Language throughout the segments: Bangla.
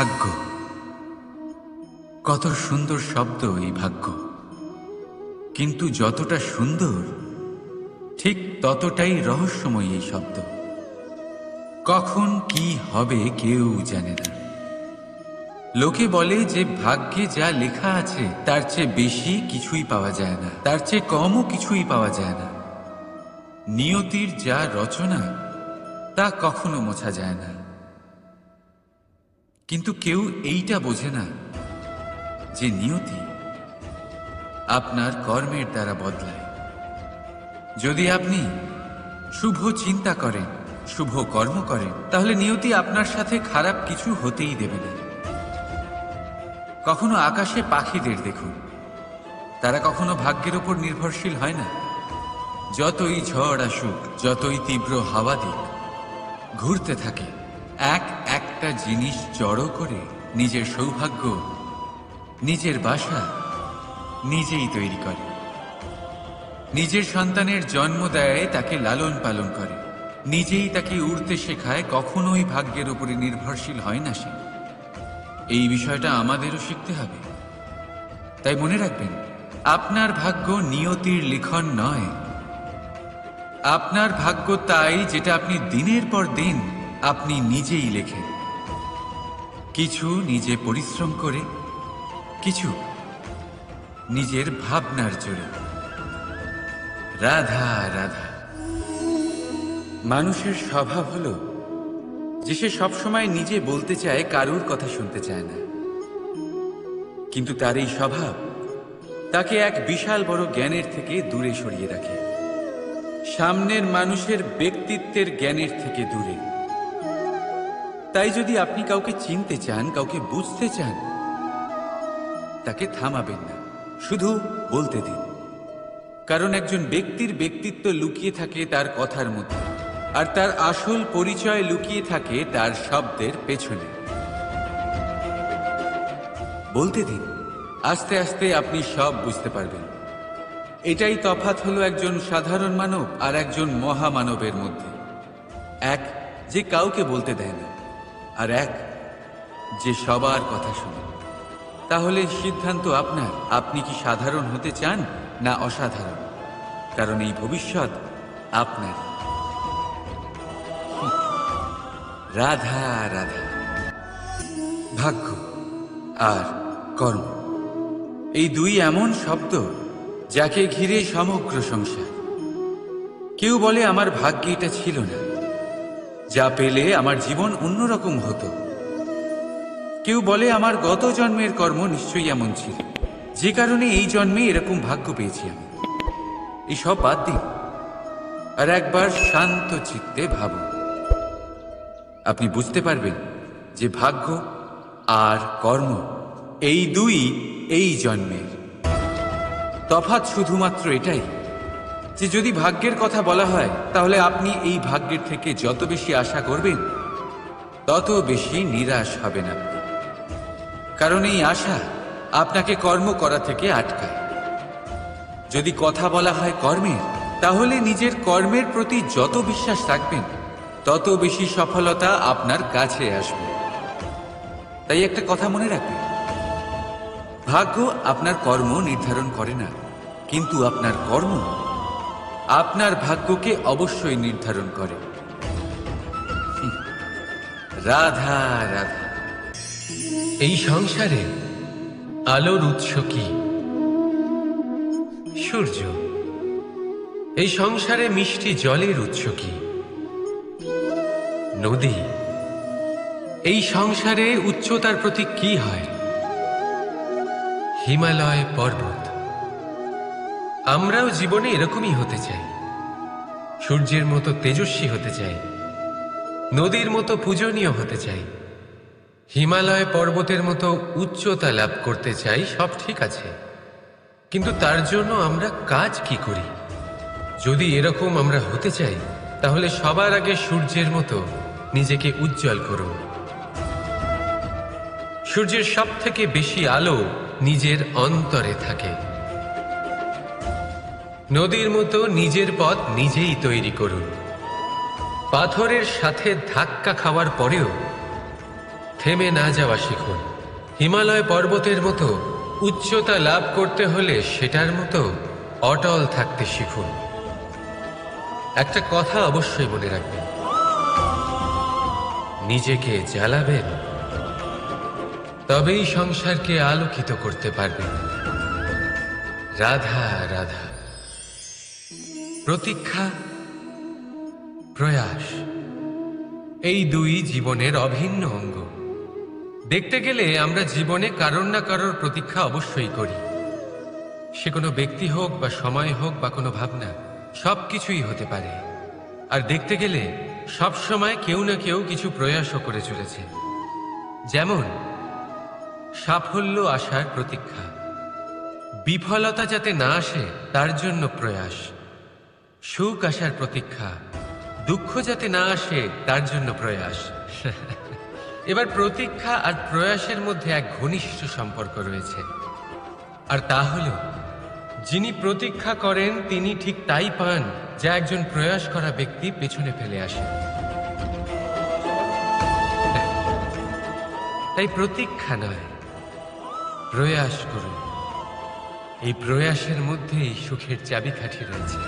ভাগ্য, কত সুন্দর শব্দ এই ভাগ্য। কিন্তু যতটা সুন্দর ঠিক ততটাই রহস্যময় এই শব্দ। কখন কি হবে কেউ জানে না। লোকে বলে যে ভাগ্যে যা লেখা আছে তার চেয়ে বেশি কিছুই পাওয়া যায় না, তার চেয়ে কমও কিছুই পাওয়া যায় না। নিয়তির যা রচনা তা কখনো মোছা যায় না। কিন্তু কেউ এইটা বোঝে না যে নিয়তি আপনার কর্মের দ্বারা বদলায়। যদি আপনি শুভ চিন্তা করেন, শুভ কর্ম করেন, তাহলে নিয়তি আপনার সাথে খারাপ কিছু হতেই দেবে না। কখনো আকাশে পাখিদের দেখুন, তারা কখনো ভাগ্যের উপর নির্ভরশীল হয় না। যতই ঝড় আসুক, যতই তীব্র হাওয়া দিক, ঘুরতে থাকে, একটা জিনিস জড়ো করে নিজের সৌভাগ্য, নিজের বাসা নিজেই তৈরি করে। নিজের সন্তানের জন্ম দেয়, তাকে লালন পালন করে, নিজেই তাকে উড়তে শেখায়, কখনোই ভাগ্যের উপরে নির্ভরশীল হয় না সে। এই বিষয়টা আমাদেরও শিখতে হবে। তাই মনে রাখবেন, আপনার ভাগ্য নিয়তির লিখন নয়। আপনার ভাগ্য তাই যেটা আপনি দিনের পর দিন আপনি নিজেই লেখেন। কিছু নিজে পরিশ্রম করে, কিছু নিজের ভাবনার জোরে। রাধা রাধা। মানুষের স্বভাব হলো যে সে সবসময় নিজে বলতে চায়, কারুর কথা শুনতে চায় না। কিন্তু তার এই স্বভাব তাকে এক বিশাল বড় জ্ঞানের থেকে দূরে সরিয়ে রাখে, সামনের মানুষের ব্যক্তিত্বের জ্ঞানের থেকে দূরে। তাই যদি আপনি কাউকে চিনতে চান, কাউকে বুঝতে চান, তাকে থামাবেন না, শুধু বলতে দিন। কারণ একজন ব্যক্তির ব্যক্তিত্ব লুকিয়ে থাকে তার কথার মধ্যে, আর তার আসল পরিচয় লুকিয়ে থাকে তার শব্দের পেছনে। বলতে দিন, আস্তে আস্তে আপনি সব বুঝতে পারবেন। এটাই তফাৎ হলো একজন সাধারণ মানব আর একজন মহামানবের মধ্যে। এক যে কাউকে বলতে দেয় না, আর এক যে সবার কথা শোনে। তাহলে সিদ্ধান্ত আপনার, আপনি কি সাধারণ হতে চান না অসাধারণ? কারণ এই ভবিষ্যৎ আপনার। রাধা রাধা। ভাগ্য আর কর্ম, এই দুই এমন শব্দ যাকে ঘিরে সমগ্র সংসার। কেউ বলে আমার ভাগ্যে এটা ছিল না, যা পেলে আমার জীবন অন্যরকম হতো। কেউ বলে আমার গত জন্মের কর্ম নিশ্চয়ই এমন ছিল, যে কারণে এই জন্মে এরকম ভাগ্য পেয়েছি আমি। এসব বাদ দিন আর একবার শান্ত চিত্তে ভাবুন। আপনি বুঝতে পারবেন যে ভাগ্য আর কর্ম এই দুই এই জন্মের। তফাৎ শুধুমাত্র এটাই যে যদি ভাগ্যের কথা বলা হয়, তাহলে আপনি এই ভাগ্যের থেকে যত বেশি আশা করবেন তত বেশি নিরাশ হবেন আপনি। কারণ এই আশা আপনাকে কর্ম করা থেকে আটকায়। যদি কথা বলা হয় কর্মের, তাহলে নিজের কর্মের প্রতি যত বিশ্বাস রাখবেন তত বেশি সফলতা আপনার কাছে আসবে। তাই একটা কথা মনে রাখবেন, ভাগ্য আপনার কর্ম নির্ধারণ করে না, কিন্তু আপনার কর্ম আপনার ভাগ্যকে অবশ্যই নির্ধারণ করে। রাধা রাধা। এই সংসারে আলোর উৎস কি? সূর্য। এই সংসারে মিষ্টি জলের উৎস কি? নদী। এই সংসারে উচ্চতার প্রতীক কি হয়? হিমালয় পর্বত। আমরাও জীবনে এরকমই হতে চাই, সূর্যের মতো তেজস্বী হতে চাই, নদীর মতো পূজনীয় হতে চাই, হিমালয় পর্বতের মতো উচ্চতা লাভ করতে চাই। সব ঠিক আছে, কিন্তু তার জন্য আমরা কাজ কি করি? যদি এরকম আমরা হতে চাই, তাহলে সবার আগে সূর্যের মতো নিজেকে উজ্জ্বল করুন। সূর্যের সব থেকে বেশি আলো নিজের অন্তরে থাকে। নদীর মতো নিজের পথ নিজেই তৈরি করুন। পাথরের সাথে ধাক্কা খাওয়ার পরেও থেমে না যাওয়া শিখুন। হিমালয় পর্বতের মতো উচ্চতা লাভ করতে হলে সেটার মতো অটল থাকতে শিখুন। একটা কথা অবশ্যই মনে রাখবেন, নিজেকে জ্বালাবেন তবেই সংসারকে আলোকিত করতে পারবেন। রাধা রাধা। প্রতীক্ষা, প্রয়াস, এই দুই জীবনের অভিন্ন অঙ্গ। দেখতে গেলে আমরা জীবনে কারোর না কারোর প্রতীক্ষা অবশ্যই করি। সে কোনো ব্যক্তি হোক বা সময় হোক বা কোনো ভাবনা, সবকিছুই হতে পারে। আর দেখতে গেলে সব সময় কেউ না কেউ কিছু প্রয়াসও করে চলেছে। যেমন সাফল্য আসার প্রতীক্ষা, বিফলতা যাতে না আসে তার জন্য প্রয়াস, সুখ আসার প্রতীক্ষা, দুঃখ যাতে না আসে তার জন্য প্রয়াস। এবার প্রতীক্ষা আর প্রয়াসের মধ্যে এক ঘনিষ্ঠ সম্পর্ক রয়েছে, আর তা হল যিনি প্রতীক্ষা করেন তিনি ঠিক তাই পান যা একজন প্রয়াস করা ব্যক্তি পেছনে ফেলে আসে। তাই প্রতীক্ষা নয়, প্রয়াস করুন। এই প্রয়াসের মধ্যেই সুখের চাবিকাঠি রয়েছে।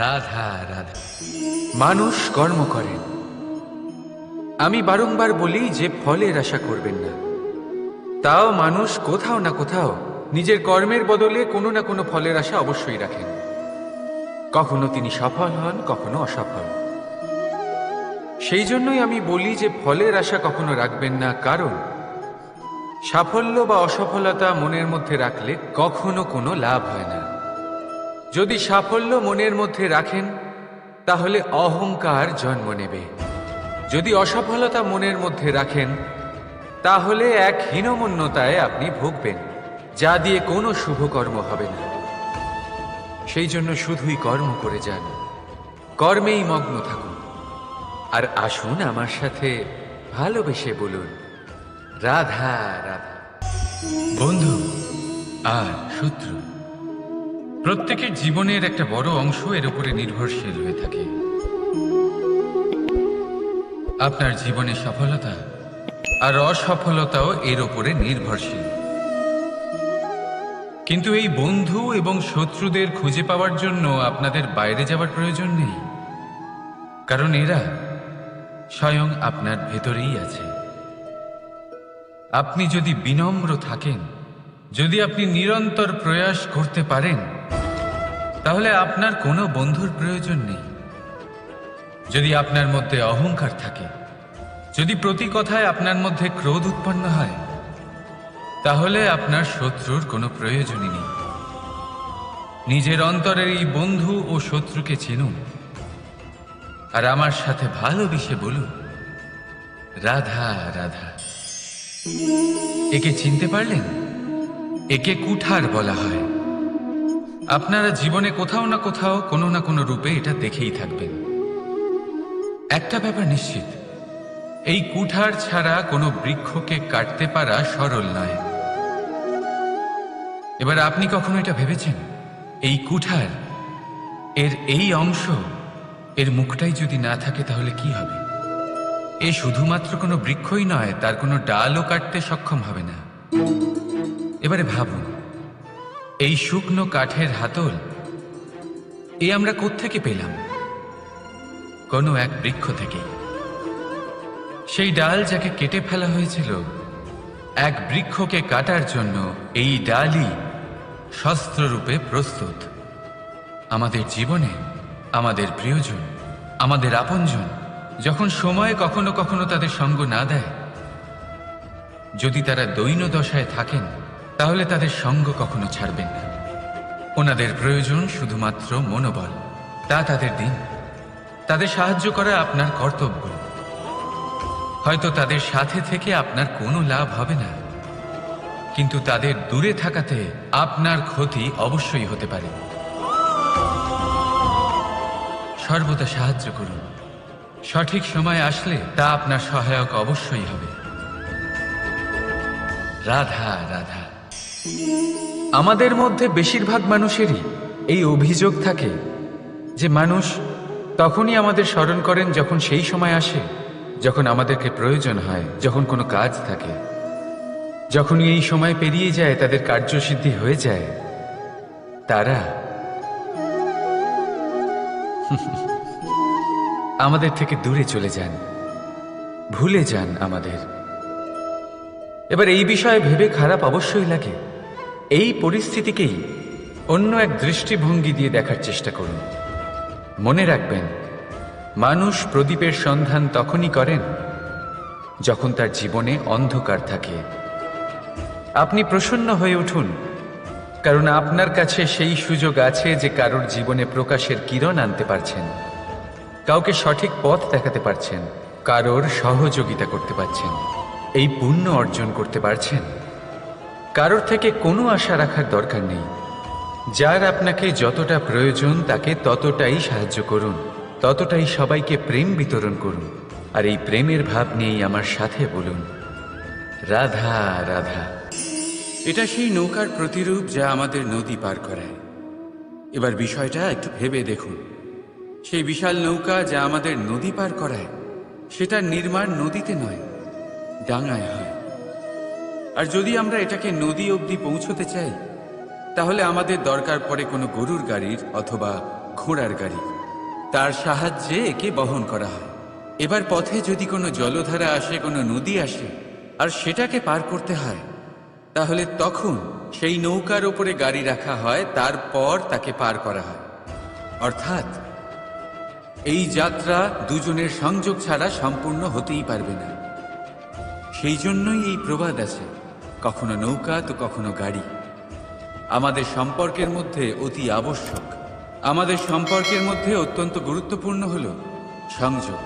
রাধা রাধা। মানুষ কর্ম করেন। আমি বারংবার বলি যে ফলের আশা করবেন না। তাও মানুষ কোথাও না কোথাও নিজের কর্মের বদলে কোনো না কোনো ফলের আশা অবশ্যই রাখেন। কখনো তিনি সফল হন, কখনো অসফল। সেই জন্যই আমি বলি যে ফলের আশা কখনো রাখবেন না, কারণ সাফল্য বা অসফলতা মনের মধ্যে রাখলে কখনো কোনো লাভ হয় না। যদি সাফল্য মনের মধ্যে রাখেন তাহলে অহংকার জন্ম নেবে। যদি অসফলতা মনের মধ্যে রাখেন তাহলে এক হীনমন্যতায় আপনি ভুগবেন, যা দিয়ে কোনো শুভকর্ম হবে না। সেই জন্য শুধুই কর্ম করে যান, কর্মেই মগ্ন থাকুন। আর আসুন আমার সাথে ভালোবেসে বলুন, রাধা রাধা। বন্ধু আর শত্রু, প্রত্যেকের জীবনের একটা বড় অংশ এর উপরে নির্ভরশীল হয়ে থাকে। আপনার জীবনের সফলতা আর অসফলতাও এর উপরে নির্ভরশীল। কিন্তু এই বন্ধু এবং শত্রুদের খুঁজে পাওয়ার জন্য আপনাদের বাইরে যাওয়ার প্রয়োজন নেই, কারণ এরা স্বয়ং আপনার ভেতরেই আছে। আপনি যদি বিনম্র থাকেন, যদি আপনি নিরন্তর প্রয়াস করতে পারেন, তাহলে আপনার কোনো বন্ধুর প্রয়োজন নেই। যদি আপনার মধ্যে অহংকার থাকে, যদি প্রতি কথায় আপনার মধ্যে ক্রোধ উৎপন্ন হয়, তাহলে আপনার শত্রুর কোনো প্রয়োজনই নেই। নিজের অন্তরের এই বন্ধু ও শত্রুকে চিনুন, আর আমার সাথে ভালোবেসে বলুন, রাধা রাধা। একে চিনতে পারলেন? একে কুঠার বলা হয়। আপনারা জীবনে কোথাও না কোথাও কোনো না কোনো রূপে এটা দেখেই থাকবেন। একটা ব্যাপার নিশ্চিত, এই কুঠার ছাড়া কোনো বৃক্ষকে কাটতে পারা সরল নয়। এবার আপনি কখনো এটা ভেবেছেন, এই কুঠার, এর এই অংশ, এর মুখটাই যদি না থাকে তাহলে কি হবে? এ শুধুমাত্র কোনো বৃক্ষই নয়, তার কোনো ডালও কাটতে সক্ষম হবে না। এবারে ভাবুন, এই শুকনো কাঠের হাতল এ আমরা কোত্থেকে পেলাম? কোনো এক বৃক্ষ থেকে। সেই ডাল যাকে কেটে ফেলা হয়েছিল এক বৃক্ষকে কাটার জন্য, এই ডালই শস্ত্ররূপে প্রস্তুত। আমাদের জীবনে আমাদের প্রিয়জন, আমাদের আপনজন যখন সময় কখনো কখনো তাদের সঙ্গ না দেয়, যদি তারা দৈন্য দশায় থাকেন, তাহলে তাদের সঙ্গ কখনো ছাড়বেন না। ওনাদের প্রয়োজন শুধুমাত্র মনোবল। তা তাদের দিন, তাদের সাহায্য করা আপনার কর্তব্য। হয়তো তাদের সাথে থেকে আপনার কোনো লাভ হবে না, কিন্তু তাদের দূরে থাকাতে আপনার ক্ষতি অবশ্যই হতে পারে। সর্বদা সাহায্য করুন, সঠিক সময় আসলে তা আপনার সহায়ক অবশ্যই হবে। রাধা রাধা। আমাদের মধ্যে বেশিরভাগ মানুষেরই এই অভিযোগ থাকে যে মানুষ তখনই আমাদের স্মরণ করেন যখন সেই সময় আসে যখন আমাদেরকে প্রয়োজন হয়, যখন কোনো কাজ থাকে, যখন এই সময় পেরিয়ে যায়, তাদের কার্যসিদ্ধি হয়ে যায়, তারা আমাদের থেকে দূরে চলে যান, ভুলে যান আমাদের। এবার এই বিষয়ে ভেবে খারাপ অবশ্যই লাগে। এই পরিস্থিতিকেই অন্য এক দৃষ্টিভঙ্গি দিয়ে দেখার চেষ্টা করুন। মনে রাখবেন, মানুষ প্রদীপের সন্ধান তখনই করেন যখন তার জীবনে অন্ধকার থাকে। আপনি প্রসন্ন হয়ে উঠুন, কারণ আপনার কাছে সেই সুযোগ আছে যে কারোর জীবনে প্রকাশের কিরণ আনতে পারছেন, কাউকে সঠিক পথ দেখাতে পারছেন, কারোর সহযোগিতা করতে পারছেন, এই পুণ্য অর্জন করতে পারছেন। কারোর থেকে কোনো আশা রাখার দরকার নেই। যার আপনাকে যতটা প্রয়োজন তাকে ততটাই সাহায্য করুন, ততটাই সবাইকে প্রেম বিতরণ করুন। আর এই প্রেমের ভাব নিয়েই আমার সাথে বলুন, রাধা রাধা। এটা সেই নৌকার প্রতিরূপ যা আমাদের নদী পার করায়। এবার বিষয়টা একটু ভেবে দেখুন। সেই বিশাল নৌকা যা আমাদের নদী পার করায়, সেটার নির্মাণ নদীতে নয়, ডাঙায় হয়। আর যদি আমরা এটাকে নদী অবধি পৌঁছতে চাই, তাহলে আমাদের দরকার পড়ে কোনো গরুর গাড়ির অথবা ঘোড়ার গাড়ির। তার সাহায্যে একে বহন করা হয়। এবার পথে যদি কোনো জলধারা আসে, কোনো নদী আসে, আর সেটাকে পার করতে হয়, তাহলে তখন সেই নৌকার ওপরে গাড়ি রাখা হয়, তারপর তাকে পার করা হয়। অর্থাৎ এই যাত্রা দুজনের সংযোগ ছাড়া সম্পূর্ণ হতেই পারবে না। সেই জন্যই এই প্রবাদ আছে, কখনো নৌকা তো কখনো গাড়ি। আমাদের সম্পর্কের মধ্যে অতি আবশ্যক, আমাদের সম্পর্কের মধ্যে অত্যন্ত গুরুত্বপূর্ণ হল সংযোগ।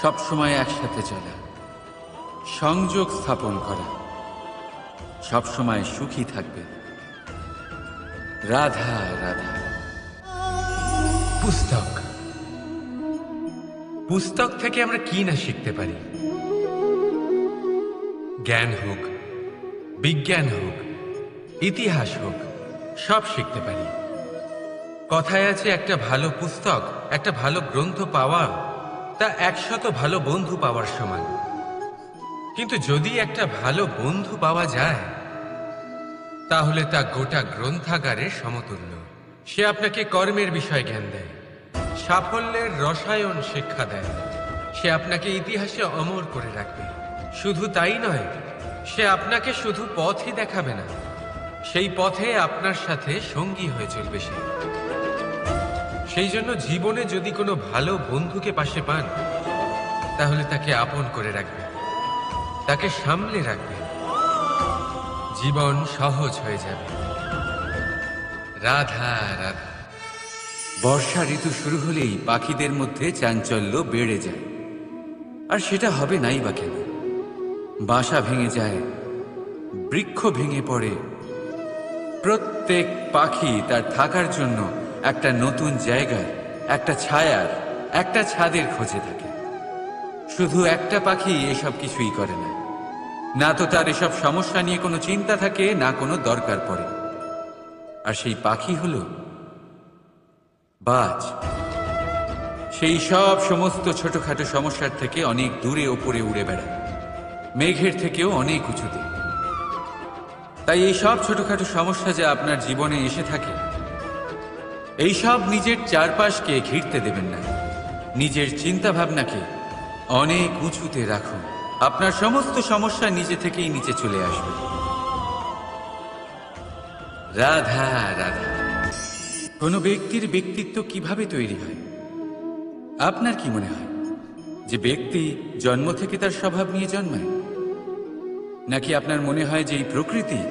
সবসময় একসাথে চলা, সংযোগ স্থাপন করা, সবসময় সুখী থাকবে। রাধা রাধা। পুস্তক পুস্তক থেকে আমরা কি না শিখতে পারি। জ্ঞান হোক, বিজ্ঞান হোক, ইতিহাস হোক, সব শিখতে পারি। কথায় আছে, একটা ভালো পুস্তক, একটা ভালো গ্রন্থ পাওয়া তা 100 ভালো বন্ধু পাওয়ার সমান। কিন্তু যদি একটা ভালো বন্ধু পাওয়া যায়, তাহলে তা গোটা গ্রন্থাগারের সমতুল্য। সে আপনাকে কর্মের বিষয় জ্ঞান দেয়, সাফল্যের রসায়ন শিক্ষা দেয়, সে আপনাকে ইতিহাসে অমর করে রাখবে। শুধু তাই নয়, সে আপনাকে শুধু পথই দেখাবে না, সেই পথে আপনার সাথে সঙ্গী হয়ে চলবে সে। সেই জন্য জীবনে যদি কোনো ভালো বন্ধুকে পাশে পান, তাহলে তাকে আপন করে রাখবে, তাকে সামলে রাখবে, জীবন সহজ হয়ে যাবে। রাধা রাধা। বর্ষা ঋতু শুরু হলেই পাখিদের মধ্যে চাঞ্চল্য বেড়ে যায়। আর সেটা হবে নাই বা কেন? বাসা ভেঙে যায়, বৃক্ষ ভেঙে পড়ে, প্রত্যেক পাখি তার থাকার জন্য একটা নতুন জায়গায়, একটা ছায়ার, একটা ছাদের খোঁজে থাকে। শুধু একটা পাখি এসব কিছুই করে না। না তো তার এসব সমস্যা নিয়ে কোনো চিন্তা থাকে, না কোনো দরকার পড়ে। আর সেই পাখি হলো বাজ। সেই সব সমস্ত ছোটখাটো সমস্যার থেকে অনেক দূরে ওপরে উড়ে বেড়ায়, মেঘের থেকেও অনেক উঁচুতে। তাই এই সব ছোটখাটো সমস্যা যা আপনার জীবনে এসে থাকে, এই সব নিজের চারপাশকে ঘিরতে দেবেন না। নিজের চিন্তা ভাবনাকে অনেক উঁচুতে রাখুন। আপনার সমস্ত সমস্যা নিজে থেকেই নিচে চলে আসবে। রাধা রাধা। কোনো ব্যক্তির ব্যক্তিত্ব কিভাবে তৈরি হয়? আপনার কি মনে হয় যে ব্যক্তি জন্ম থেকে তার স্বভাব নিয়ে জন্মায়? নাকি আপনার মনে হয় যে এই প্রকৃতি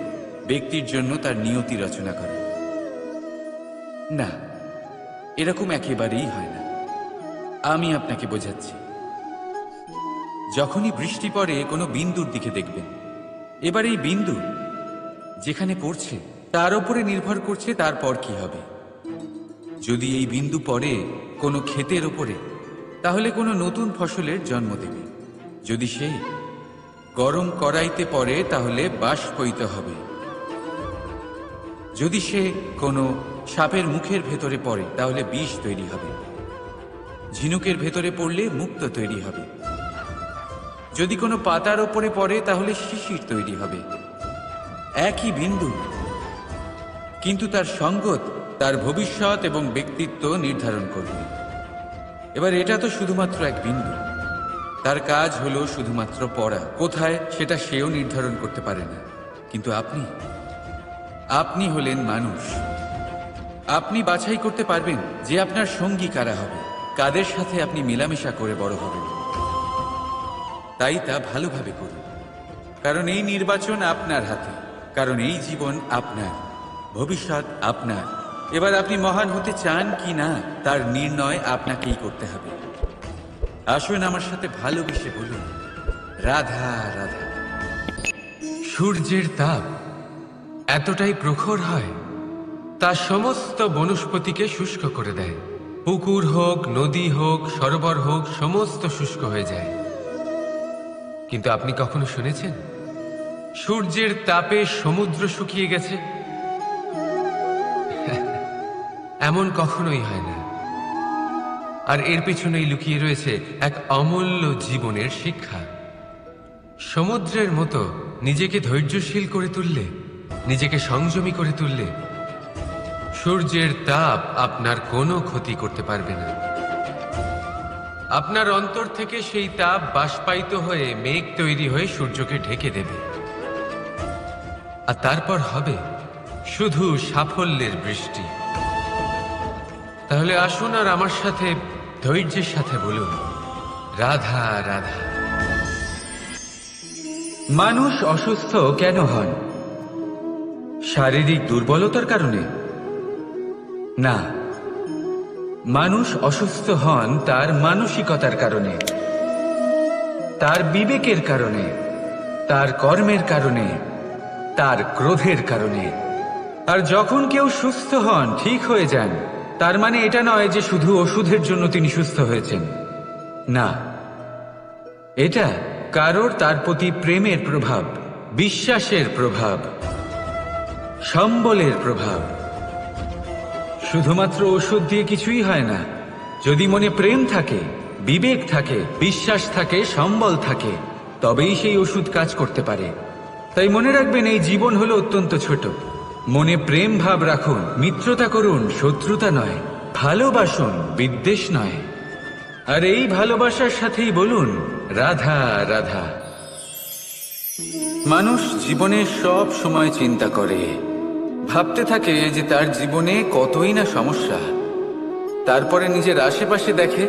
ব্যক্তির জন্য তার নিয়তি রচনা করে? না, এরকম একেবারেই হয় না। আমি আপনাকে বোঝাচ্ছি। যখনই বৃষ্টি পড়ে, কোনো বিন্দুর দিকে দেখবেন। এবার এই বিন্দু যেখানে পড়ছে তার উপরে নির্ভর করছে তারপর কি হবে। যদি এই বিন্দু পড়ে কোনো ক্ষেতের ওপরে, তাহলে কোনো নতুন ফসলের জন্ম দেবে। যদি সেই গরম কড়াইতে পড়ে, তাহলে বাষ্পীত হবে। যদি সে কোনো সাপের মুখের ভেতরে পড়ে, তাহলে বিষ তৈরি হবে। ঝিনুকের ভেতরে পড়লে মুক্তো তৈরি হবে। যদি কোনো পাতার ওপরে পড়ে তাহলে শিশির তৈরি হবে। একই বিন্দু, কিন্তু তার সঙ্গত তার ভবিষ্যৎ এবং ব্যক্তিত্ব নির্ধারণ করবে। এবার এটা তো শুধুমাত্র এক বিন্দু, তার কাজ হলো শুধুমাত্র পড়া। কোথায় সেটা সেও নির্ধারণ করতে পারে না। কিন্তু আপনি হলেন মানুষ। আপনি বাছাই করতে পারবেন যে আপনার সঙ্গী কারা হবে, কাদের সাথে আপনি মেলামেশা করে বড় হবেন। তাই তা ভালোভাবে করুন, কারণ এই নির্বাচন আপনার হাতে, কারণ এই জীবন আপনার, ভবিষ্যৎ আপনার। এবার আপনি মহান হতে চান কি না তার নির্ণয় আপনাকেই করতে হবে। আসুন আমার সাথে ভালোবেসে বলুন, রাধা রাধা। সূর্যের তাপ এতটাই প্রখর হয়, তা সমস্ত বনস্পতিকে শুষ্ক করে দেয়। পুকুর হোক, নদী হোক, সরোবর হোক, সমস্ত শুষ্ক হয়ে যায়। কিন্তু আপনি কখনো শুনেছেন সূর্যের তাপে সমুদ্র শুকিয়ে গেছে? এমন কখনোই হয় না। আর এর পিছনেই লুকিয়ে রয়েছে এক অমূল্য জীবনের শিক্ষা। সমুদ্রের মতো নিজেকে ধৈর্যশীল করে তুললে, নিজেকে সংযমী করে তুললে, সূর্যের তাপ আপনার কোনো ক্ষতি করতে পারবে না। আপনার অন্তর থেকে সেই তাপ বাষ্পায়িত হয়ে মেঘ তৈরি হয়ে সূর্যকে ঢেকে দেবে, আর তারপর হবে শুধু সাফল্যের বৃষ্টি। তাহলে আসুন আর আমার সাথে ধৈর্যের সাথে বলুন, রাধা রাধা। মানুষ অসুস্থ কেন হন? শারীরিক দুর্বলতার কারণে? না, মানুষ অসুস্থ হন তার মানসিকতার কারণে, তার বিবেকের কারণে, তার কর্মের কারণে, তার ক্রোধের কারণে। আর যখন কেউ সুস্থ হন, ঠিক হয়ে যান, তার মানে এটা নয় যে শুধু ওষুধের জন্য তিনি সুস্থ হয়েছেন। না, এটা কারোর তার প্রতি প্রেমের প্রভাব, বিশ্বাসের প্রভাব, সম্বলের প্রভাব। শুধুমাত্র ওষুধ দিয়ে কিছুই হয় না। যদি মনে প্রেম থাকে, বিবেক থাকে, বিশ্বাস থাকে, সম্বল থাকে, তবেই সেই ওষুধ কাজ করতে পারে। তাই মনে রাখবেন, এই জীবন হলো অত্যন্ত ছোট। মনে প্রেম ভাব রাখুন, মিত্রতা করুন, শত্রুতা নয়। ভালোবাসুন, বিদ্বেষ নয়। আর এই ভালোবাসার সাথেই বলুন, রাধা রাধা। মানুষ জীবনে সব সময় চিন্তা করে, ভাবতে থাকে যে তার জীবনে কতই না সমস্যা। তারপরে নিজের আশেপাশে দেখে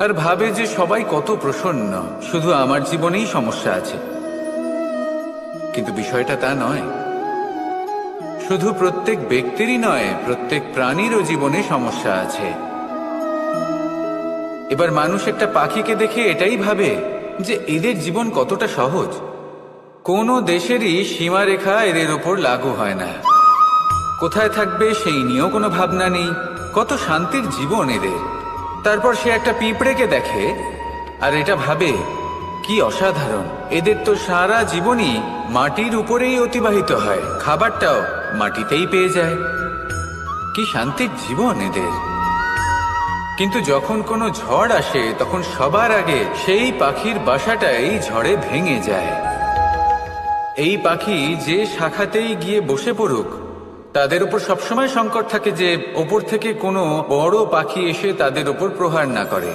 আর ভাবে যে সবাই কত প্রসন্ন, শুধু আমার জীবনেই সমস্যা আছে। কিন্তু বিষয়টা তা নয়। শুধু প্রত্যেক ব্যক্তিরই নয়, প্রত্যেক প্রাণীরও জীবনে সমস্যা আছে। এবার মানুষ একটা পাখিকে দেখে এটাই ভাবে যে এদের জীবন কতটা সহজ। কোনো দেশেরই সীমারেখা এদের ওপর লাগু হয় না। কোথায় থাকবে সেই নিয়েও কোনো ভাবনা নেই। কত শান্তির জীবন এদের। তারপর সে একটা পিঁপড়েকে দেখে আর এটা ভাবে, কি অসাধারণ, এদের তো সারা জীবনই মাটির উপরেই অতিবাহিত হয়, খাবারটাও মাটিতেই পেয়ে যায়। কি শান্তির জীবন এদের। কিন্তু যখন কোনো ঝড় আসে, তখন সবার আগে সেই পাখির বাসাটাই ঝড়ে ভেঙে যায়। এই পাখি যে শাখাতেই গিয়ে বসে পড়ুক, তাদের উপর সবসময় সংকট থাকে যে ওপর থেকে কোনো বড় পাখি এসে তাদের উপর প্রহার না করে,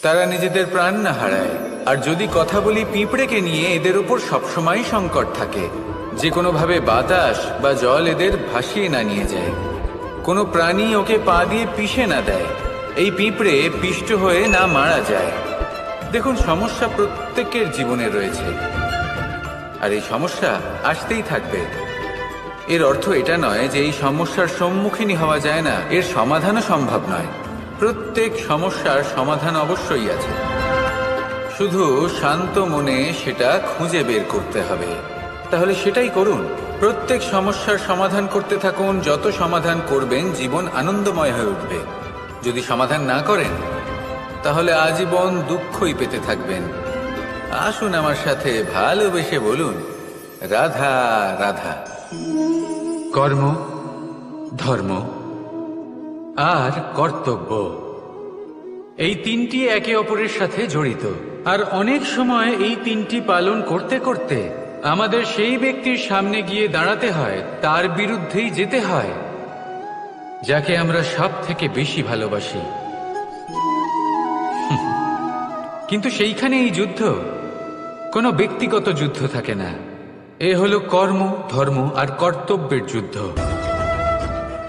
তারা নিজেদের প্রাণ না হারায়। আর যদি কথা বলি পিঁপড়েকে নিয়ে, এদের উপর সবসময় সংকট থাকে যে কোনোভাবে বাতাস বা জল এদের ভাসিয়ে না নিয়ে যায়, কোনো প্রাণী ওকে পা দিয়ে পিষে না দেয়, এই পিঁপড়ে পিষ্ট হয়ে না মারা যায়। দেখুন, সমস্যা প্রত্যেকের জীবনে রয়েছে, আর এই সমস্যা আসতেই থাকবে। এর অর্থ এটা নয় যে এই সমস্যার সম্মুখীন হওয়া যায় না, এর সমাধানও সম্ভব নয়। প্রত্যেক সমস্যার সমাধান অবশ্যই আছে, শুধু শান্ত মনে সেটা খুঁজে বের করতে হবে। তাহলে সেটাই করুন, প্রত্যেক সমস্যার সমাধান করতে থাকুন। যত সমাধান করবেন, জীবন আনন্দময় হয়ে উঠবে। যদি সমাধান না করেন, তাহলে আজীবন দুঃখই পেতে থাকবেন। আসুন আমার সাথে ভালোবেসে বলুন, রাধা রাধা। কর্ম, ধর্ম আর কর্তব্য, এই তিনটি একে অপরের সাথে জড়িত, আর অনেক সময় এই তিনটি পালন করতে করতে আমাদের সেই ব্যক্তির সামনে গিয়ে দাঁড়াতে হয়, তার বিরুদ্ধেই যেতে হয় যাকে আমরা সব থেকে বেশি ভালোবাসি। কিন্তু সেইখানে এই যুদ্ধ কোনো ব্যক্তিগত যুদ্ধ থাকে না, এ হলো কর্ম, ধর্ম আর কর্তব্যের যুদ্ধ।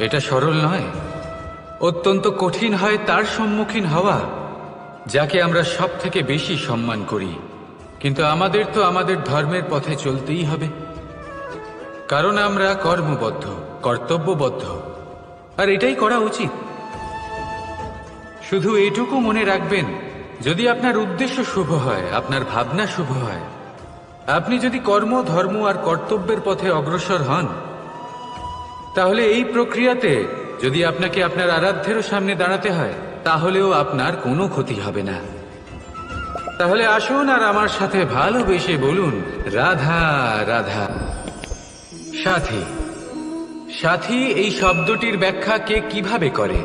এটা সরল নয়, অত্যন্ত কঠিন হয় তার সম্মুখীন হওয়া যাকে আমরা সব থেকে বেশি সম্মান করি। কিন্তু আমাদের তো আমাদের ধর্মের পথে চলতেই হবে, কারণ আমরা কর্মবদ্ধ, কর্তব্যবদ্ধ, আর এটাই করা উচিত। শুধু এটুকু মনে রাখবেন, যদি আপনার উদ্দেশ্য শুভ হয়, আপনার ভাবনা শুভ হয়, আপনি যদি কর্ম, ধর্ম আর কর্তব্যের পথে অগ্রসর হন, তাহলে এই প্রক্রিয়াতে যদি আপনাকে আপনার আরাধ্যেরও সামনে দাঁড়াতে হয়, তাহলেও আপনার কোনো ক্ষতি হবে না। তাহলে আসুন আর আমার সাথে ভালোবেসে বলুন, রাধা রাধা। সাথী। সাথী এই শব্দটির ব্যাখ্যা কে কিভাবে করে?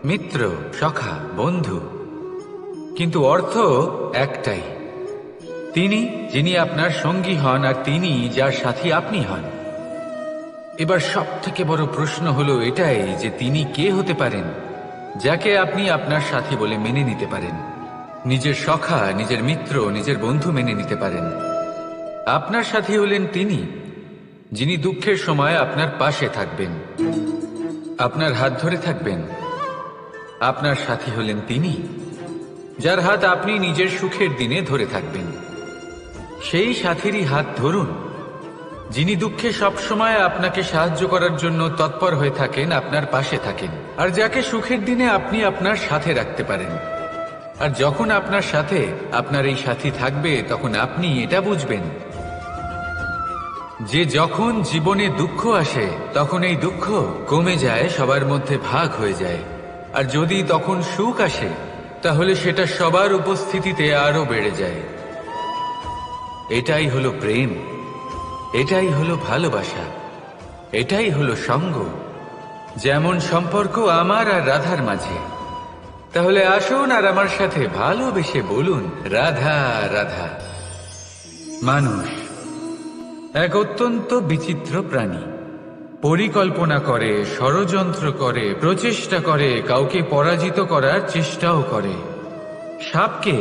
মিত্র, সখা, বন্ধু। কিন্তু অর্থ একটাই, তিনি যিনি আপনার সঙ্গী হন আর তিনি যার সাথী আপনি হন। এবার সব থেকে বড় প্রশ্ন হলো এটাই যে তিনি কে হতে পারেন যাকে আপনি আপনার সাথী বলে মেনে নিতে পারেন, নিজের সখা, নিজের মিত্র, নিজের বন্ধু মেনে নিতে পারেন। আপনার সাথী হলেন তিনি যিনি দুঃখের সময় আপনার পাশে থাকবেন, আপনার হাত ধরে থাকবেন। আপনার সাথী হলেন তিনি যার হাত আপনি নিজের সুখের দিনে ধরে থাকবেন। সেই সাথীরই হাত ধরুন যিনি দুঃখে সবসময় আপনাকে সাহায্য করার জন্য তৎপর হয়ে থাকেন, আপনার পাশে থাকেন, আর যাকে সুখের দিনে আপনি আপনার সাথে রাখতে পারেন। আর যখন আপনার সাথে আপনার এই সাথী থাকবে, তখন আপনি এটা বুঝবেন যে যখন জীবনে দুঃখ আসে, তখন এই দুঃখ কমে যায়, সবার মধ্যে ভাগ হয়ে যায়। আর যদি তখন সুখ আসে, তাহলে সেটা সবার উপস্থিতিতে আরো বেড়ে যায়। এটাই হলো প্রেম, এটাই হলো ভালোবাসা, এটাই হলো সঙ্গ, যেমন সম্পর্ক আমার আর রাধার মাঝে। তাহলে আসুন আর আমার সাথে ভালোবেসে বলুন, রাধা রাধা। মানুষ এক অত্যন্ত বিচিত্র প্রাণী, পরিকল্পনা করে, ষড়যন্ত্র করে, প্রচেষ্টা করে, কাউকে পরাজিত করার চেষ্টাও করে। সাপকে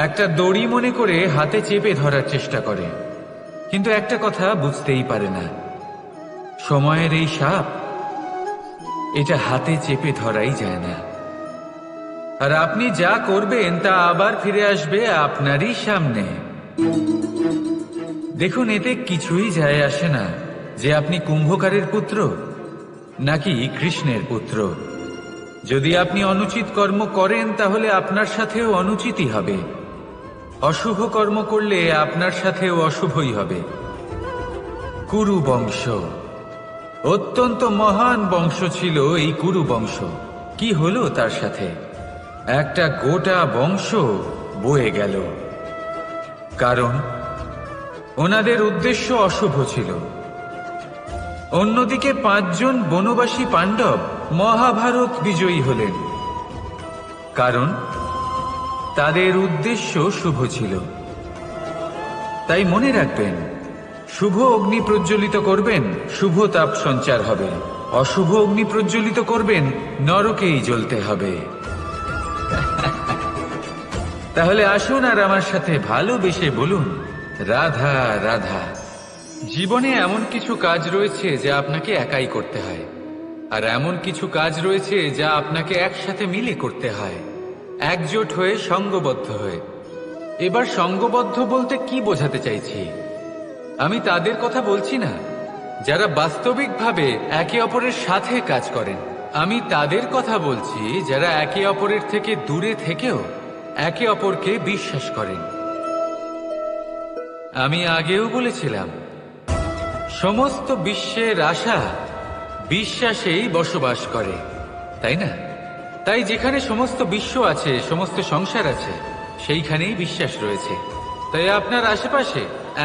একটা দড়ি মনে করে হাতে চেপে ধরার চেষ্টা করে, কিন্তু একটা কথা বুঝতেই পারে না, সময়ের এই সাপ, এটা হাতে চেপে ধরাই যায় না। আর আপনি যা করবেন তা আবার ফিরে আসবে আপনারই সামনে। দেখুন, এতে কিছুই যায় আসে না যে আপনি কুম্ভকারের পুত্র নাকি কৃষ্ণের পুত্র। যদি আপনি অনুচিত কর্ম করেন, তাহলে আপনার সাথেও অনুচিতই হবে। অশুভ কর্ম করলে আপনার সাথেও অশুভই হবে। কুরু বংশ অত্যন্ত মহান বংশ ছিল। এই কুরু বংশ কি হলো তার সাথে? একটা গোটা বংশ বয়ে গেল, কারণ ওনাদের উদ্দেশ্য অশুভ ছিল। অন্যদিকে 5 জন বনবাসী পাণ্ডব মহাভারত বিজয়ী হলেন, কারণ তাদের উদ্দেশ্য শুভ ছিল। তাই মনে রাখবেন, শুভ অগ্নি প্রজ্বলিত করবেন, শুভ তাপ সঞ্চার হবে। অশুভ অগ্নি প্রজ্বলিত করবেন, নরকেই জ্বলতে হবে। তাহলে আসুন আর আমার সাথে ভালোবেসে বলুন, রাধা রাধা। জীবনে এমন কিছু কাজ রয়েছে যা আপনাকে একাই করতে হয়, আর এমন কিছু কাজ রয়েছে যা আপনাকে একসাথে মিলে করতে হয়, একজোট হয়ে, সঙ্গবদ্ধ হয়ে। এবার সঙ্গবদ্ধ বলতে কি বোঝাতে চাইছি? আমি তাদের কথা বলছি না যারা বাস্তবিকভাবে একে অপরের সাথে কাজ করেন। আমি তাদের কথা বলছি যারা একে অপরের থেকে দূরে থেকেও একে অপরকে বিশ্বাস করেন। আমি আগেও বলেছিলাম, সমস্ত বিশ্বের আশা বিশ্বাসেই বসবাস করে, তাই না? তাই যেখানে সমস্ত বিশ্ব আছে, সমস্ত সংসার আছে, সেইখানেই বিশ্বাস রয়েছে। তাই আপনার আশেপাশে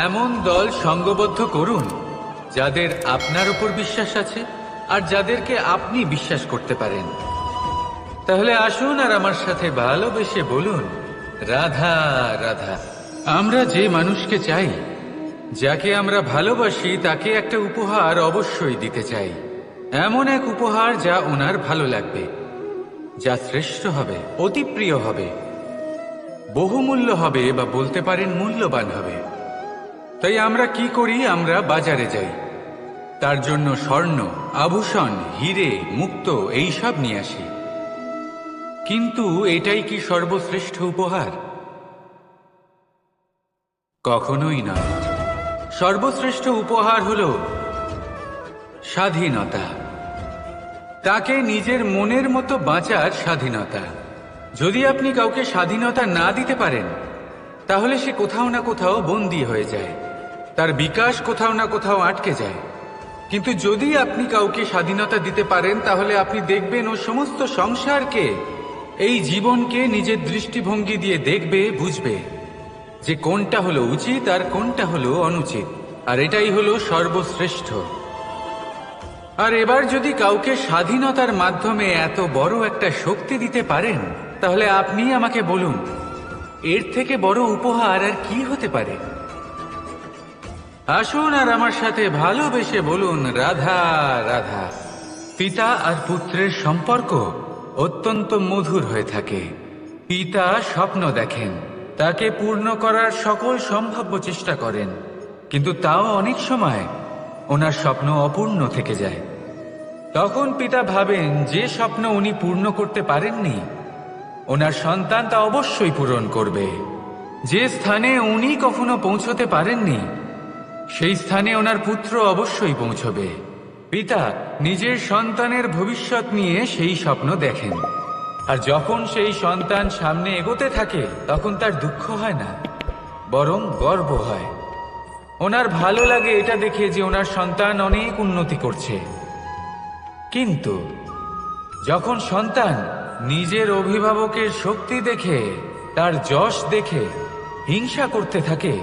এমন দল সঙ্গবদ্ধ করুন যাদের আপনার উপর বিশ্বাস আছে আর যাদেরকে আপনি বিশ্বাস করতে পারেন। তাহলে আসুন আর আমার সাথে ভালোবেসে বলুন, রাধা রাধা। আমরা যে মানুষকে চাই, যাকে আমরা ভালোবাসি, তাকে একটা উপহার অবশ্যই দিতে চাই। এমন এক উপহার যা ওনার ভালো লাগবে, যা শ্রেষ্ঠ হবে, অতি প্রিয় হবে, বহুমূল্য হবে, বা বলতে পারেন মূল্যবান হবে। তাই আমরা কি করি? আমরা বাজারে যাই, তার জন্য স্বর্ণ, আভূষণ, হিরে, মুক্ত এইসব নিয়ে আসি। কিন্তু এটাই কি সর্বশ্রেষ্ঠ উপহার? কখনোই নয়। সর্বশ্রেষ্ঠ উপহার হল স্বাধীনতা, তাকে নিজের মনের মতো বাঁচার স্বাধীনতা। যদি আপনি কাউকে স্বাধীনতা না দিতে পারেন, তাহলে সে কোথাও না কোথাও বন্দী হয়ে যায়, তার বিকাশ কোথাও না কোথাও আটকে যায়। কিন্তু যদি আপনি কাউকে স্বাধীনতা দিতে পারেন, তাহলে আপনি দেখবেন ও সমস্ত সংসারকে, এই জীবনকে নিজের দৃষ্টিভঙ্গি দিয়ে দেখবে, বুঝবে যে কোনটা হলো উচিত আর কোনটা হলো অনুচিত। আর এটাই হলো সর্বশ্রেষ্ঠ। আর এবার যদি কাউকে স্বাধীনতার মাধ্যমে এত বড় একটা শক্তি দিতে পারেন, তাহলে আপনি আমাকে বলুন, এর থেকে বড় উপহার আর কি হতে পারে? আসুন আর আমার সাথে ভালোবেসে বলুন, রাধা রাধা। পিতা আর পুত্রের সম্পর্ক অত্যন্ত মধুর হয়ে থাকে। পিতা স্বপ্ন দেখেন, তাকে পূর্ণ করার সকল সম্ভাব্য চেষ্টা করেন, কিন্তু তাও অনেক সময় ওনার স্বপ্ন অপূর্ণ থেকে যায়। তখন পিতা ভাবেন যে স্বপ্ন উনি পূর্ণ করতে পারেননি, ওনার সন্তান তা অবশ্যই পূরণ করবে। যে স্থানে উনি কখনো পৌঁছতে পারেননি, সেই স্থানে ওনার পুত্র অবশ্যই পৌঁছবে। পিতা নিজের সন্তানের ভবিষ্যৎ নিয়ে সেই স্বপ্ন দেখেন, আর যখন সেই সন্তান সামনে এগোতে থাকে, তখন তার দুঃখ হয় না, বরং গর্ব হয়। ওনার ভালো লাগে এটা দেখে যে ওনার সন্তান অনেক উন্নতি করছে। কিন্তু যখন সন্তান নিজের অভিভাবকের শক্তি দেখে, তার যশ দেখে হিংসা করতে থাকে,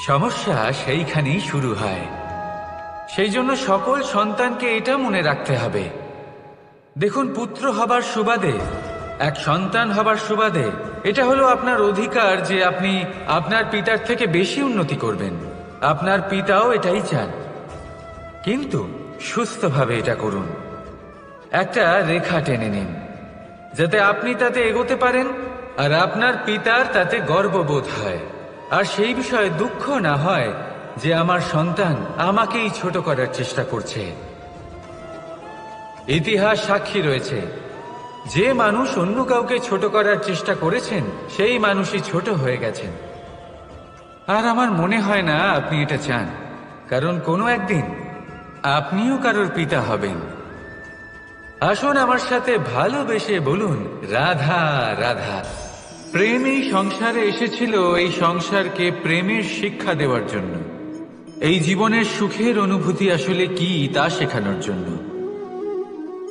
সমস্যা সেইখানেই শুরু হয়। সেই জন্য সকল সন্তানকে এটা মনে রাখতে হবে, দেখুন, পুত্র হবার সুবাদে, এক সন্তান হবার সুবাদে, এটা হলো আপনার অধিকার যে আপনি আপনার পিতার থেকে বেশি উন্নতি করবেন। আপনার পিতাও এটাই চান, কিন্তু সুস্থভাবে এটা করুন। একটা রেখা টেনে নিন, যাতে আপনি তাতে এগোতে পারেন আর আপনার পিতার তাতে গর্ববোধ হয়, আর সেই বিষয়ে দুঃখ না হয় যে আমার সন্তান আমাকেই ছোট করার চেষ্টা করছে। ইতিহাস সাক্ষী রয়েছে, যে মানুষ অন্য কাউকে ছোট করার চেষ্টা করেছেন, সেই মানুষই ছোট হয়ে গেছেন। আর আমার মনে হয় না আপনি এটা চান, কারণ কোনো একদিন আপনিও কারোর পিতা হবেন। আসুন আমার সাথে ভালোবেসে বলুন, রাধা রাধা। প্রেম এই সংসারে এসেছিল এই সংসারকে প্রেমের শিক্ষা দেওয়ার জন্য, এই জীবনের সুখের অনুভূতি আসলে কি তা শেখানোর জন্য।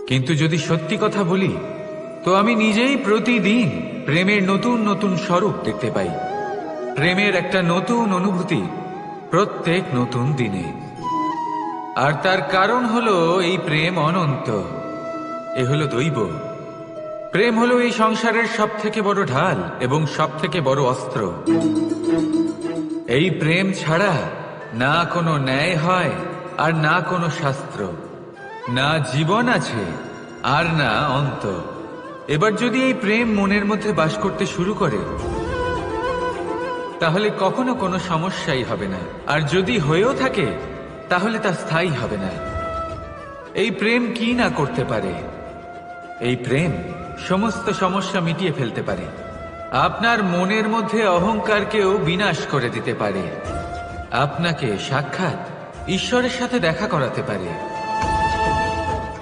কিন্তু যদি সত্যি কথা বলি, তো আমি নিজেই প্রতিদিন প্রেমের নতুন নতুন স্বরূপ দেখতে পাই, প্রেমের একটা নতুন অনুভূতি প্রত্যেক নতুন দিনে। আর তার কারণ হলো এই প্রেম অনন্ত, এ হলো দৈব। প্রেম হলো এই সংসারের সব থেকে বড় ঢাল এবং সব থেকে বড় অস্ত্র। এই প্রেম ছাড়া না কোনো ন্যায় হয় আর না কোনো শাস্ত্র, না জীবন আছে আর না অন্ত। এবার যদি এই প্রেম মনের মধ্যে বাস করতে শুরু করে, তাহলে কখনো কোনো সমস্যাই হবে না, আর যদি হয়েও থাকে তাহলে তা স্থায়ী হবে না। এই প্রেম কি না করতে পারে? এই প্রেম সমস্ত সমস্যা মিটিয়ে ফেলতে পারে, আপনার মনের মধ্যে অহংকারকেও বিনাশ করে দিতে পারে, আপনাকে সাক্ষাৎ ঈশ্বরের সাথে দেখা করাতে পারে।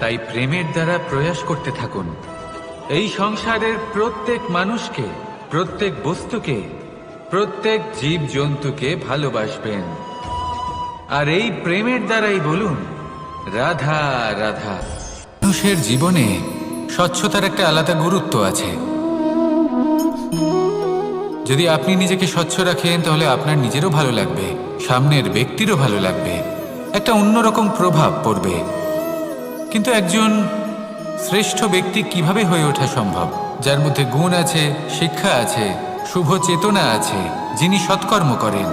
তাই প্রেমের দ্বারা প্রয়াস করতে থাকুন, এই সংসারের প্রত্যেক মানুষকে, প্রত্যেক বস্তুকে, প্রত্যেক জীব জন্তুকে ভালোবাসবেন। আর এই প্রেমের দ্বারাই বলুন, রাধা রাধা। মানুষের জীবনে স্বচ্ছতার একটা আলাদা গুরুত্ব আছে। যদি আপনি নিজেকে স্বচ্ছ রাখেন, তাহলে আপনার নিজেরও ভালো লাগবে, সামনের ব্যক্তিরও ভালো লাগবে, একটা অন্যরকম প্রভাব পড়বে। কিন্তু একজন শ্রেষ্ঠ ব্যক্তি কিভাবে হয়ে ওঠা সম্ভব? যার মধ্যে গুণ আছে, শিক্ষা আছে, শুভ চেতনা আছে, যিনি সৎকর্ম করেন।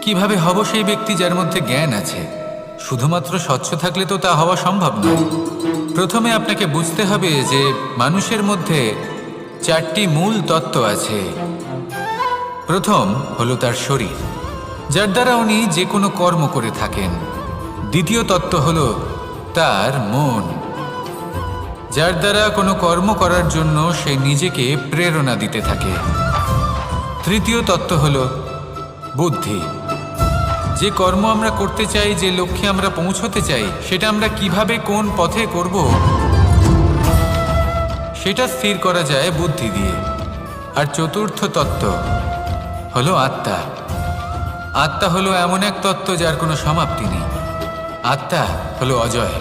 কিভাবে হব সেই ব্যক্তি যার মধ্যে জ্ঞান আছে? শুধুমাত্র স্বচ্ছ থাকলে তো তা হওয়া সম্ভব নয়। প্রথমে আপনাকে বুঝতে হবে যে মানুষের মধ্যে 4টি মূল তত্ত্ব আছে। প্রথম হলো তার শরীর, যার দ্বারা উনি যে কোনো কর্ম করে থাকেন। দ্বিতীয় তত্ত্ব হলো তার মন, যার দ্বারা কোনো কর্ম করার জন্য সে নিজেকে প্রেরণা দিতে থাকে। তৃতীয় তত্ত্ব হলো বুদ্ধি, যে কর্ম আমরা করতে চাই, যে লক্ষ্যে আমরা পৌঁছতে চাই, সেটা আমরা কিভাবে কোন পথে করব সেটা স্থির করা যায় বুদ্ধি দিয়ে। আর চতুর্থ তত্ত্ব হলো আত্মা। আত্মা হলো এমন এক তত্ত্ব যার কোনো সমাপ্তি নেই। আত্মা হলো অজয়,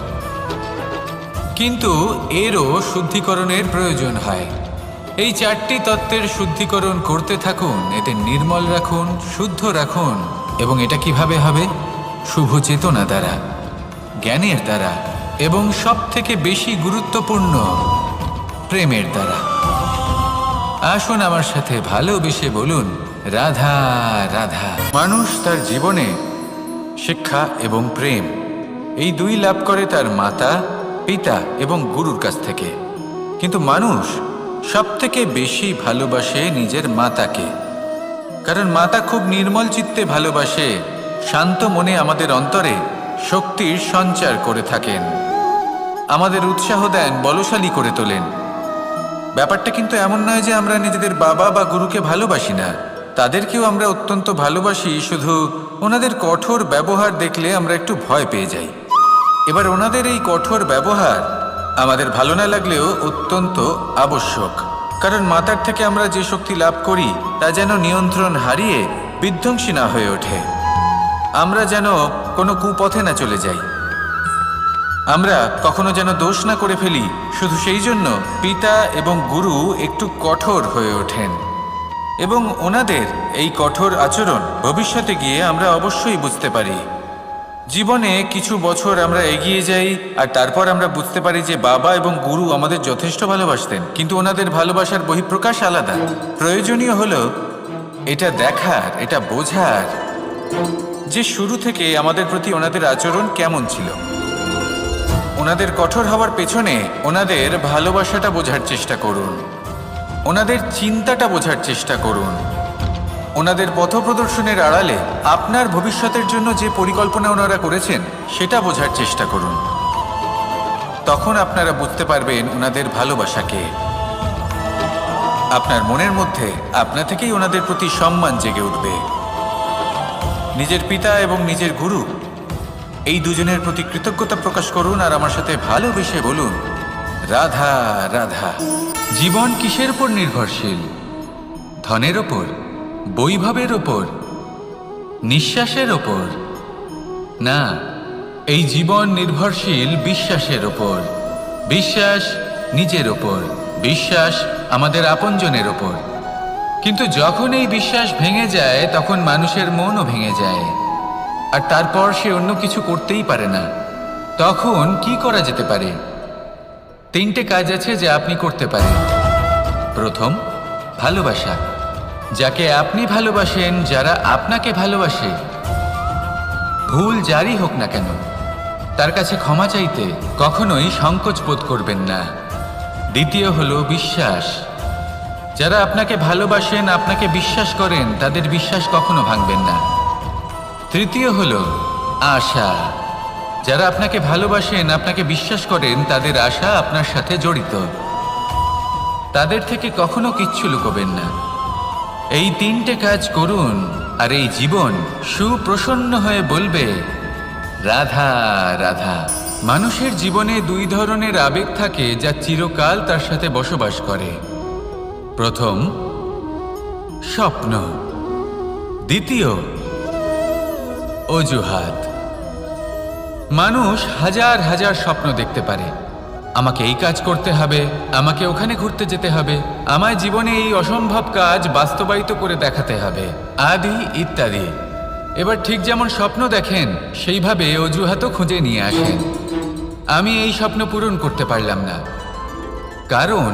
কিন্তু এরও শুদ্ধিকরণের প্রয়োজন হয়। এই 4টি তত্ত্বের শুদ্ধিকরণ করতে থাকুন, এতে নির্মল রাখুন, শুদ্ধ রাখুন। এবং এটা কিভাবে হবে? শুভ চেতনা দ্বারা, জ্ঞানের দ্বারা, এবং সব থেকে বেশি গুরুত্বপূর্ণ প্রেমের দ্বারা। আসুন আমার সাথে ভালোবেসে বলুন, রাধা রাধা। মানুষ তার জীবনে শিক্ষা এবং প্রেম এই দুই লাভ করে তার মাতা, পিতা এবং গুরুর কাছ থেকে। কিন্তু মানুষ সব থেকে বেশি ভালোবাসে নিজের মাতাকে, কারণ মাতা খুব নির্মল চিত্তে ভালোবাসে, শান্ত মনে আমাদের অন্তরে শক্তির সঞ্চার করে থাকেন, আমাদের উৎসাহ দেন, বলশালী করে তোলেন। ব্যাপারটা কিন্তু এমন নয় যে আমরা নিজেদের বাবা বা গুরুকে ভালোবাসি না, তাদেরকেও আমরা অত্যন্ত ভালোবাসি, শুধু ওনাদের কঠোর ব্যবহার দেখলে আমরা একটু ভয় পেয়ে যাই। এবার ওনাদের এই কঠোর ব্যবহার আমাদের ভালো না লাগলেও অত্যন্ত আবশ্যক, কারণ মাতার থেকে আমরা যে শক্তি লাভ করি তা যেন নিয়ন্ত্রণ হারিয়ে বিধ্বংসী না হয়ে ওঠে, আমরা যেন কোনো কুপথে না চলে যাই, আমরা কখনো যেন দোষ না করে ফেলি। শুধু সেই জন্য পিতা এবং গুরু একটু কঠোর হয়ে ওঠেন, এবং ওনাদের এই কঠোর আচরণ ভবিষ্যতে গিয়ে আমরা অবশ্যই বুঝতে পারি। জীবনে কিছু বছর আমরা এগিয়ে যাই আর তারপর আমরা বুঝতে পারি যে বাবা এবং গুরু আমাদের যথেষ্ট ভালোবাসতেন, কিন্তু ওনাদের ভালোবাসার বহিঃপ্রকাশ আলাদা। প্রয়োজনীয় হলো এটা দেখার, এটা বোঝার যে শুরু থেকে আমাদের প্রতি ওনাদের আচরণ কেমন ছিল। ওনাদের কঠোর হওয়ার পেছনে ওনাদের ভালোবাসাটা বোঝার চেষ্টা করুন, ওনাদের চিন্তাটা বোঝার চেষ্টা করুন, ওনাদের পথপ্রদর্শনের আড়ালে আপনার ভবিষ্যতের জন্য যে পরিকল্পনা ওনারা করেছেন সেটা বোঝার চেষ্টা করুন। তখন আপনারা বুঝতে পারবেন ওনাদের ভালোবাসাকে। আপনার মনের মধ্যে আপনা থেকেই ওনাদের প্রতি সম্মান জেগে উঠবে। নিজের পিতা এবং নিজের গুরু এই দুজনের প্রতি কৃতজ্ঞতা প্রকাশ করুন আর আমার সাথে ভালোবেসে বলুন, রাধা রাধা। জীবন কিসের উপর নির্ভরশীল? ধনের ওপর, বৈভবের ওপর, নিঃশ্বাসের ওপর? না, এই জীবন নির্ভরশীল বিশ্বাসের ওপর। বিশ্বাস নিজের ওপর, বিশ্বাস আমাদের আপনজনের ওপর। কিন্তু যখন এই বিশ্বাস ভেঙে যায় তখন মানুষের মনও ভেঙে যায়, আর তারপর সে অন্য কিছু করতেই পারে না। তখন কি করা যেতে পারে? 3টে কাজ আছে যা আপনি করতে পারেন। প্রথম, ভালোবাসা। যাকে আপনি ভালোবাসেন, যারা আপনাকে ভালোবাসে, ভুল যারই হোক না কেন, তার কাছে ক্ষমা চাইতে কখনোই সংকোচ বোধ করবেন না। দ্বিতীয় হলো বিশ্বাস। যারা আপনাকে ভালোবাসেন, আপনাকে বিশ্বাস করেন, তাদের বিশ্বাস কখনো ভাঙবেন না। তৃতীয় হলো আশা। যারা আপনাকে ভালোবাসেন, আপনাকে বিশ্বাস করেন, তাদের আশা আপনার সাথে জড়িত, তাদের থেকে কখনো কিচ্ছু লুকোবেন না। এই 3টে কাজ করুন আর এই জীবন সুপ্রসন্ন হয়ে বলবে, রাধা রাধা। মানুষের জীবনে 2 ধরনের আবেগ থাকে যা চিরকাল তার সাথে বসবাস করে। প্রথম, স্বপ্ন। দ্বিতীয়, অজুহাত। মানুষ হাজার হাজার স্বপ্ন দেখতে পারে। আমাকে এই কাজ করতে হবে, আমাকে ওখানে ঘুরতে যেতে হবে, আমায় জীবনে এই অসম্ভব কাজ বাস্তবায়িত করে দেখাতে হবে, আদি ইত্যাদি। এবার ঠিক যেমন স্বপ্ন দেখেন সেইভাবে অজুহাতও খুঁজে নিয়ে আসেন। আমি এই স্বপ্ন পূরণ করতে পারলাম না, কারণ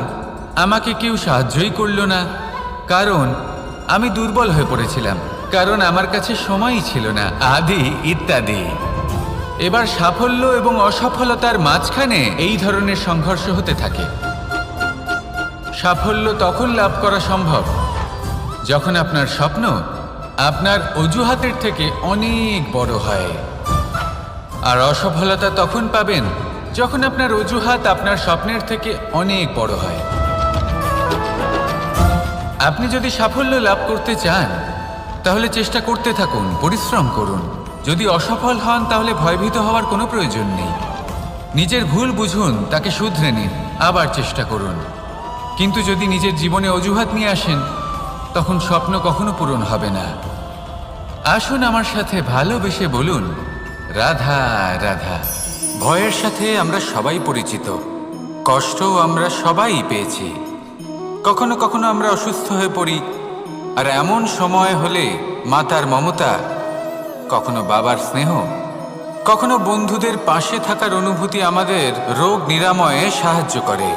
আমাকে কেউ সাহায্যই করলো না, কারণ আমি দুর্বল হয়ে পড়েছিলাম, কারণ আমার কাছে সময়ই ছিল না, আদি ইত্যাদি। এবার সাফল্য এবং অসফলতার মাঝখানে এই ধরনের সংঘর্ষ হতে থাকে। সাফল্য তখন লাভ করা সম্ভব যখন আপনার স্বপ্ন আপনার অজুহাতের থেকে অনেক বড় হয়, আর অসফলতা তখন পাবেন যখন আপনার অজুহাত আপনার স্বপ্নের থেকে অনেক বড় হয়। আপনি যদি সাফল্য লাভ করতে চান তাহলে চেষ্টা করতে থাকুন, পরিশ্রম করুন। যদি অসফল হন তাহলে ভয়ভীত হওয়ার কোনো প্রয়োজন নেই। নিজের ভুল বুঝুন, তাকে শুধরে নিন, আবার চেষ্টা করুন। কিন্তু যদি নিজের জীবনে অজুহাত নিয়ে আসেন তখন স্বপ্ন কখনো পূরণ হবে না। আসুন আমার সাথে ভালোবেসে বলুন, রাধা রাধা। ভয়ের সাথে আমরা সবাই পরিচিত, কষ্টও আমরা সবাই পেয়েছি। কখনো কখনো আমরা অসুস্থ হয়ে পড়ি, আর এমন সময় হলে মাতার মমতা, কখনো বাবার স্নেহ, কখনো বন্ধুদের পাশে থাকার অনুভূতি আমাদের রোগ নিরাময়ে সাহায্য করে।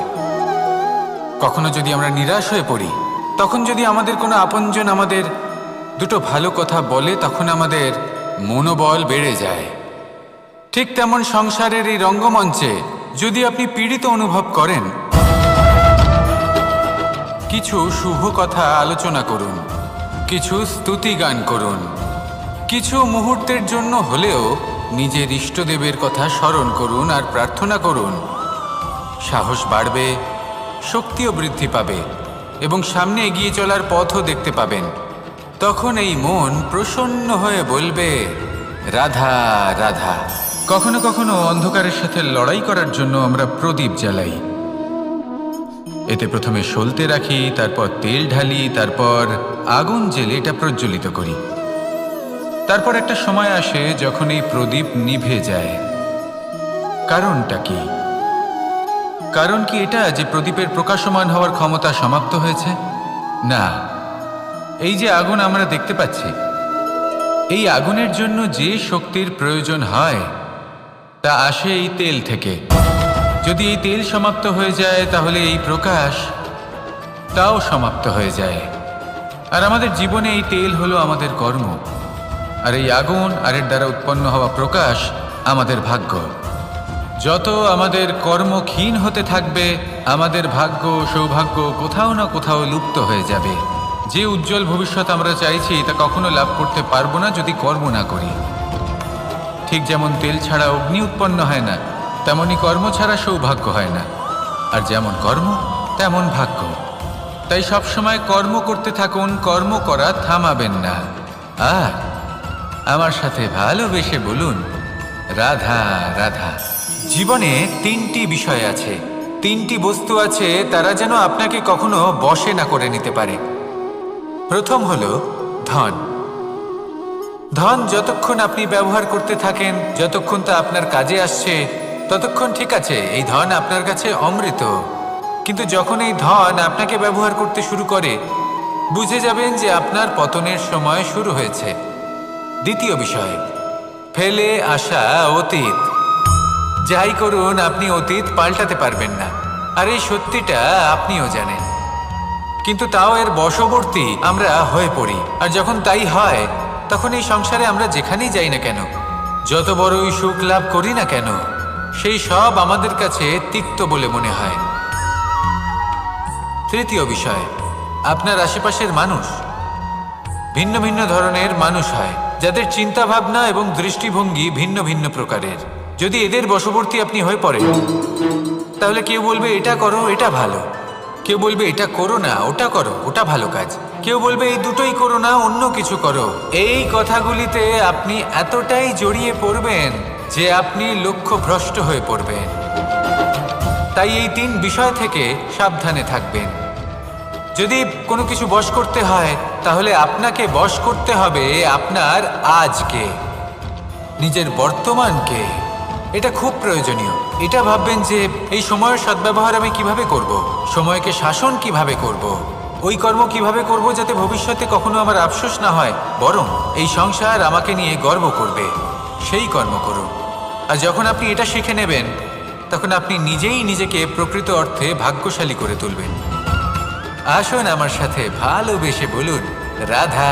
কখনো যদি আমরা নিরাশ হয়ে পড়ি, তখন যদি আমাদের কোনো আপনজন আমাদের দুটো ভালো কথা বলে, তখন আমাদের মনোবল বেড়ে যায়। ঠিক তেমন সংসারের এই রঙ্গমঞ্চে যদি আপনি পীড়িত অনুভব করেন, কিছু শুভ কথা আলোচনা করুন, কিছু স্তুতি গান করুন, কিছু মুহূর্তের জন্য হলেও নিজের ইষ্টদেবের কথা স্মরণ করুন আর প্রার্থনা করুন। সাহস বাড়বে, শক্তিও বৃদ্ধি পাবে এবং সামনে এগিয়ে চলার পথও দেখতে পাবেন। তখন এই মন প্রসন্ন হয়ে বলবে, রাধা রাধা। কখনো কখনো অন্ধকারের সাথে লড়াই করার জন্য আমরা প্রদীপ জ্বালাই। এতে প্রথমে সলতে রাখি, তারপর তেল ঢালি, তারপর আগুন জেলে এটা প্রজ্বলিত করি। তারপর একটা সময় আসে যখন এই প্রদীপ নিভে যায়। কারণটা কি? কারণ কি এটা যে প্রদীপের প্রকাশমান হওয়ার ক্ষমতা সমাপ্ত হয়েছে? না, এই যে আগুন আমরা দেখতে পাচ্ছি, এই আগুনের জন্য যে শক্তির প্রয়োজন হয় তা আসে এই তেল থেকে। যদি এই তেল সমাপ্ত হয়ে যায় তাহলে এই প্রকাশ তাও সমাপ্ত হয়ে যায়। আর আমাদের জীবনে এই তেল হলো আমাদের কর্ম, আর এই আগুন আর এর দ্বারা উৎপন্ন হওয়া প্রকাশ আমাদের ভাগ্য। যত আমাদের কর্ম ক্ষীণ হতে থাকবে, আমাদের ভাগ্য সৌভাগ্য কোথাও না কোথাও লুপ্ত হয়ে যাবে। যে উজ্জ্বল ভবিষ্যৎ আমরা চাইছি তা কখনো লাভ করতে পারবো না যদি কর্ম না করি। ঠিক যেমন তেল ছাড়া অগ্নি উৎপন্ন হয় না, তেমনি কর্ম ছাড়া সৌভাগ্য হয় না। আর যেমন কর্ম তেমন ভাগ্য। তাই সবসময় কর্ম করতে থাকুন, কর্ম করা থামাবেন না। আর আমার সাথে ভালোবেসে বলুন, রাধা রাধা। জীবনে তিনটি বিষয় আছে, তিনটি বস্তু আছে, তারা যেন আপনাকে কখনো বশে না করে নিতে পারে। প্রথম হলো ধন। ধন যতক্ষণ আপনি ব্যবহার করতে থাকেন, যতক্ষণ তা আপনার কাজে আসছে, ততক্ষণ ঠিক আছে, এই ধন আপনার কাছে অমৃত। কিন্তু যখন এই ধন আপনাকে ব্যবহার করতে শুরু করে, বুঝে যাবেন যে আপনার পতনের সময় শুরু হয়েছে। দ্বিতীয় বিষয়, ফেলে আসা অতীত। যাই করুন, আপনি অতীত পাল্টাতে পারবেন না, আর এই সত্যিটা আপনিও জানেন। কিন্তু তাও এর বশবর্তী আমরা হয়ে পড়ি। আর যখন তাই হয়, তখন এই সংসারে আমরা যেখানেই যাই না কেন, যত বড়ই সুখ লাভ করি না কেন, সেই সব আমাদের কাছে তিক্ত বলে মনে হয়। তৃতীয় বিষয়, আপনার আশেপাশের মানুষ ভিন্ন ভিন্ন ধরনের মানুষ হয়, যাদের চিন্তা ভাবনা এবং দৃষ্টিভঙ্গি ভিন্ন ভিন্ন প্রকারের। যদি এদের বশবর্তী আপনি হয়ে পড়েন, তাহলে কেউ বলবে এটা করো, এটা ভালো। কেউ বলবে এটা করো না, ওটা করো, ওটা ভালো কাজ। কেউ বলবে এই দুটোই করো না, অন্য কিছু করো। এই কথাগুলিতে আপনি এতটাই জড়িয়ে পড়বেন যে আপনি লক্ষ্যভ্রষ্ট হয়ে পড়বেন। তাই এই তিন বিষয় থেকে সাবধানে থাকবেন। যদি কোনো কিছু বশ করতে হয়, তাহলে আপনাকে বশ করতে হবে আপনার আজকে, নিজের বর্তমানকে। এটা খুব প্রয়োজনীয়। এটা ভাববেন যে এই সময়ের সদ্ব্যবহার আমি কিভাবে করব, সময়কে শাসন কিভাবে করব, ওই কর্ম কিভাবে করব যাতে ভবিষ্যতে কখনো আমার আফসোস না হয়, বরং এই সংসার আমাকে নিয়ে গর্ব করবে, সেই কর্ম করুন। আর যখন আপনি এটা শিখে নেবেন, তখন আপনি নিজেই নিজেকে প্রকৃত অর্থে ভাগ্যশালী করে তুলবেন। আসুন আমার সাথে ভালোবেসে বলুন, রাধা